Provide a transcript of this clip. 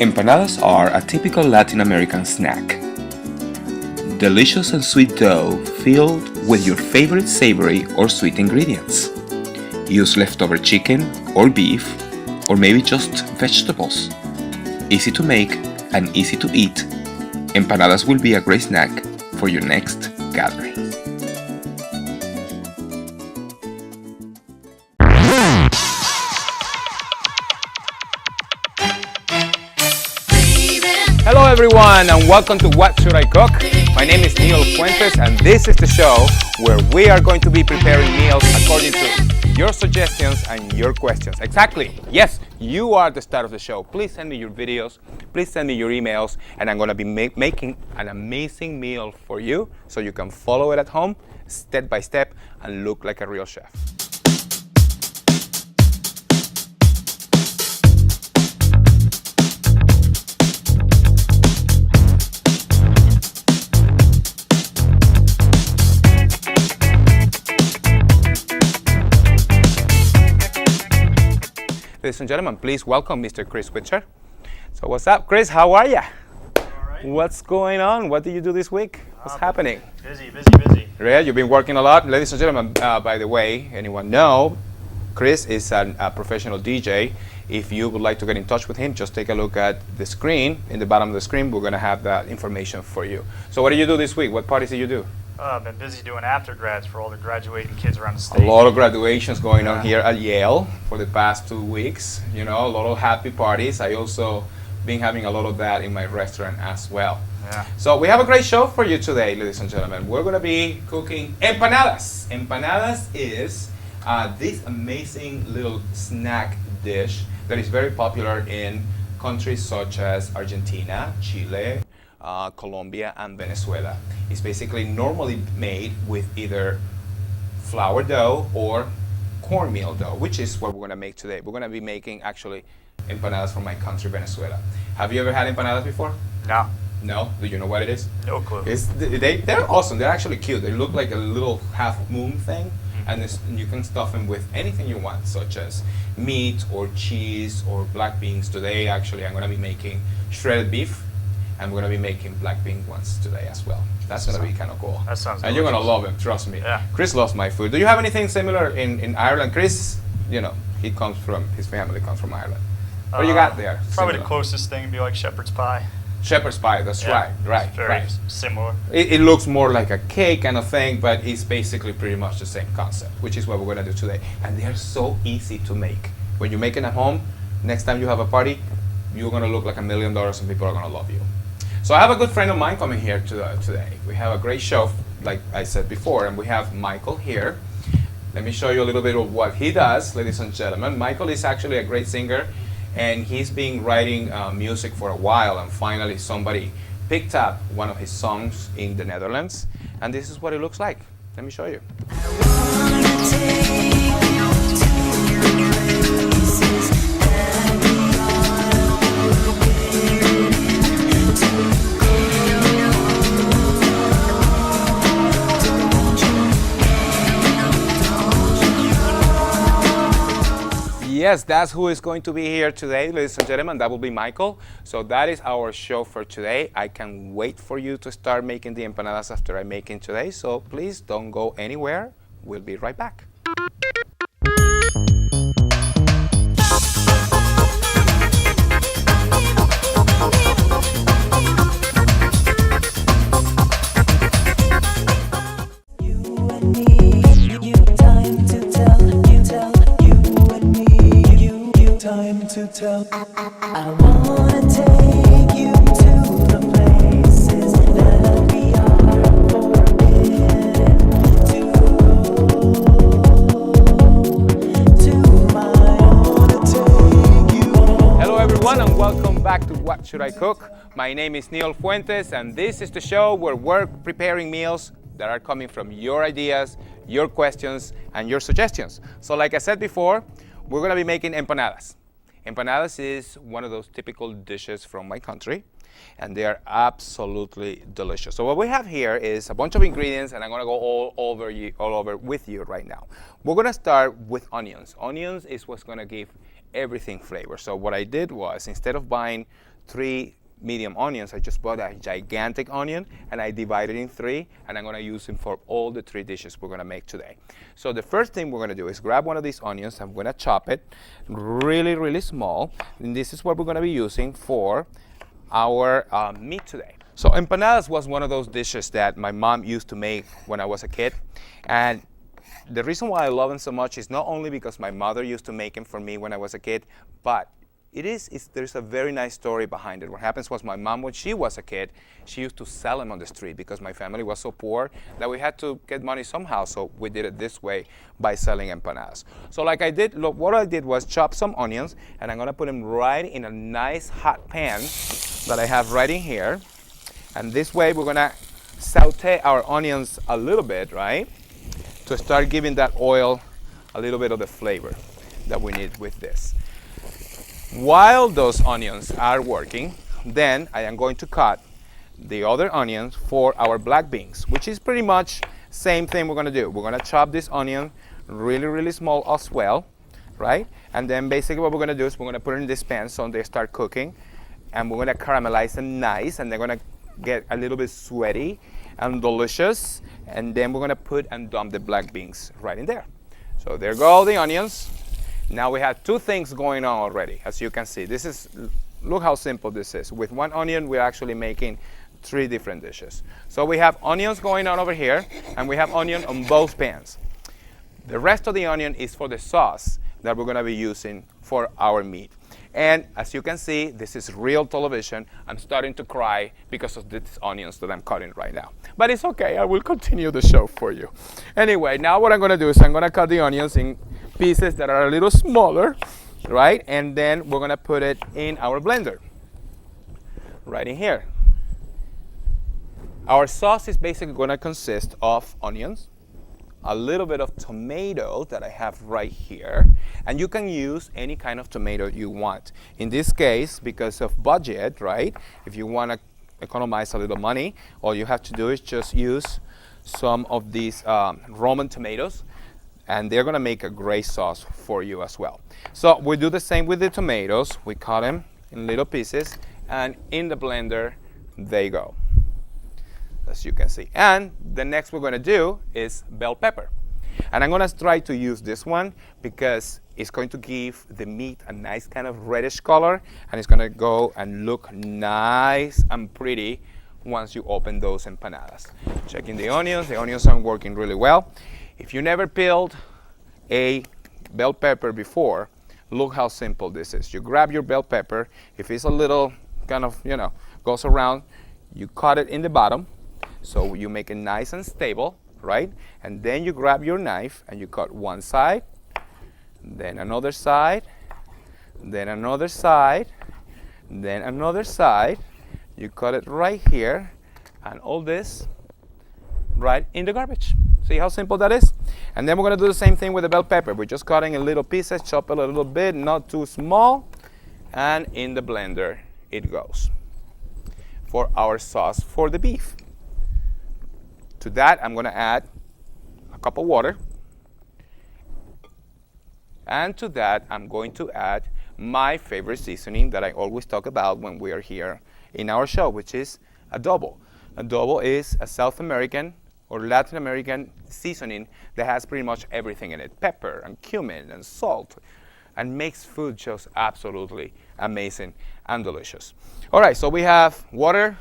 Empanadas are a typical Latin American snack. Delicious and sweet dough filled with your favorite savory or sweet ingredients. Use leftover chicken or beef, or maybe just vegetables. Easy to make and easy to eat, empanadas will be a great snack for your next gathering. Hello everyone and welcome to What Should I Cook? My name is Neil Fuentes and this is the show where we are going to be preparing meals according to your suggestions and your questions. Exactly. Yes, you are the star of the show. Please send me your videos, please send me your emails, and I'm going to be making an amazing meal for you so you can follow it at home step by step and look like a real chef. Ladies and gentlemen, please welcome Mr. Chris Witcher. So what's up, Chris? How are you? All right. What's going on? What did you do this week? What's happening? Busy. Right, you've been working a lot. Ladies and gentlemen, by the way, anyone know, Chris is a professional DJ. If you would like to get in touch with him, just take a look at the screen. In the bottom of the screen, we're going to have that information for you. So what did you do this week? What parties did you do? I've been busy doing after-grads for all the graduating kids around the state. A lot of graduations going on here at Yale for the past 2 weeks. You know, a lot of happy parties. I also been having a lot of that in my restaurant as well. Yeah. So we have a great show for you today, ladies and gentlemen. We're going to be cooking empanadas. Empanadas is this amazing little snack dish that is very popular in countries such as Argentina, Chile, Colombia, and Venezuela. It's basically normally made with either flour dough or cornmeal dough, which is what we're going to make today. We're going to be making actually empanadas from my country, Venezuela. Have you ever had empanadas before? No. No? Do you know what it is? No clue. They're awesome. They're actually cute. They look like a little half moon thing, and you can stuff them with anything you want, such as meat or cheese or black beans. Today, actually, I'm going to be making shredded beef, and we're going to be making black bean ones today as well. That's going to be kind of cool. That sounds And you're going to delicious. love them, trust me. Yeah. Chris loves my food. Do you have anything similar in Ireland? Chris, you know, his family comes from Ireland. What do you got there? Probably similar? the closest thing would be like shepherd's pie. Shepherd's pie, that's Yeah, right. it's very similar. It looks more like a cake kind of thing, but it's basically pretty much the same concept, which is what we're going to do today. And they are so easy to make. When you make it at home, next time you have a party, you're going to look like $1 million and people are going to love you. So I have a good friend of mine coming here today. We have a great show, like I said before, and we have Michael here. Let me show you a little bit of what he does, ladies and gentlemen. Michael is actually a great singer, and he's been writing music for a while, and finally somebody picked up one of his songs in the Netherlands, and this is what it looks like. Let me show you. Yes, that's who is going to be here today, ladies and gentlemen. That will be Michael. So that is our show for today. I can't wait for you to start making the empanadas after I make it today. So please don't go anywhere. We'll be right back. I wanna take you to the places that we are forbidden to go. Hello everyone and welcome back to What Should I Cook? My name is Neil Fuentes and this is the show where we're preparing meals that are coming from your ideas, your questions, and your suggestions. So like I said before, we're gonna be making empanadas. Empanadas is one of those typical dishes from my country. and they are absolutely delicious. So what we have here is a bunch of ingredients, and I'm gonna go all over with you right now. We're gonna start with onions. Onions is what's gonna give everything flavor. So what I did was, instead of buying 3 medium onions, I just bought a gigantic onion and I divided it in 3, and I'm gonna use them for all the 3 dishes we're gonna make today. So the first thing we're gonna do is grab one of these onions. I'm gonna chop it really, really small, and this is what we're gonna be using for our meat today. So empanadas was one of those dishes that my mom used to make when I was a kid, and the reason why I love them so much is not only because my mother used to make them for me when I was a kid, but there's a very nice story behind it. What happens was, my mom, when she was a kid, she used to sell them on the street because my family was so poor that we had to get money somehow. So we did it this way, by selling empanadas. So like I did, look, what I did was chop some onions, and I'm gonna put them right in a nice hot pan that I have right in here. And this way we're gonna saute our onions a little bit, right? To start giving that oil a little bit of the flavor that we need with this. While those onions are working, then I am going to cut the other onions for our black beans, which is pretty much same thing we're gonna do. We're gonna chop this onion really, really small as well, right? And then basically what we're gonna do is we're gonna put it in this pan so they start cooking, and we're gonna caramelize them nice, and they're gonna get a little bit sweaty and delicious, and then we're gonna put and dump the black beans right in there. So there go the onions. Now we have 2 things going on already, as you can see. Look how simple this is. With 1 onion, we're actually making 3 different dishes. So we have onions going on over here, and we have onion on both pans. The rest of the onion is for the sauce that we're gonna be using for our meat. And as you can see, this is real television. I'm starting to cry because of these onions that I'm cutting right now. But it's okay, I will continue the show for you. Anyway, now what I'm gonna do is I'm gonna cut the onions in pieces that are a little smaller, right? And then we're gonna put it in our blender, right in here. Our sauce is basically gonna consist of onions, a little bit of tomato that I have right here, and you can use any kind of tomato you want. In this case, because of budget, right? If you wanna economize a little money, all you have to do is just use some of these Roman tomatoes, and they're gonna make a great sauce for you as well. So we do the same with the tomatoes. We cut them in little pieces, and in the blender they go, as you can see. And the next we're gonna do is bell pepper. And I'm gonna try to use this one because it's going to give the meat a nice kind of reddish color, and it's gonna go and look nice and pretty once you open those empanadas. Checking the onions are working really well. If you never peeled a bell pepper before, look how simple this is. You grab your bell pepper. If it's a little kind of, goes around, you cut it in the bottom, so you make it nice and stable, right? And then you grab your knife and you cut one side, then another side, then another side, then another side. You cut it right here, and all this right in the garbage. See how simple that is? And then we're gonna do the same thing with the bell pepper. We're just cutting in little pieces, chop it a little bit, not too small, and in the blender it goes for our sauce for the beef. To that, I'm gonna add a cup of water, and to that, I'm going to add my favorite seasoning that I always talk about when we are here in our show, which is adobo. Adobo is a South American or Latin American seasoning that has pretty much everything in it: pepper and cumin and salt, and makes food just absolutely amazing and delicious. All right, so we have water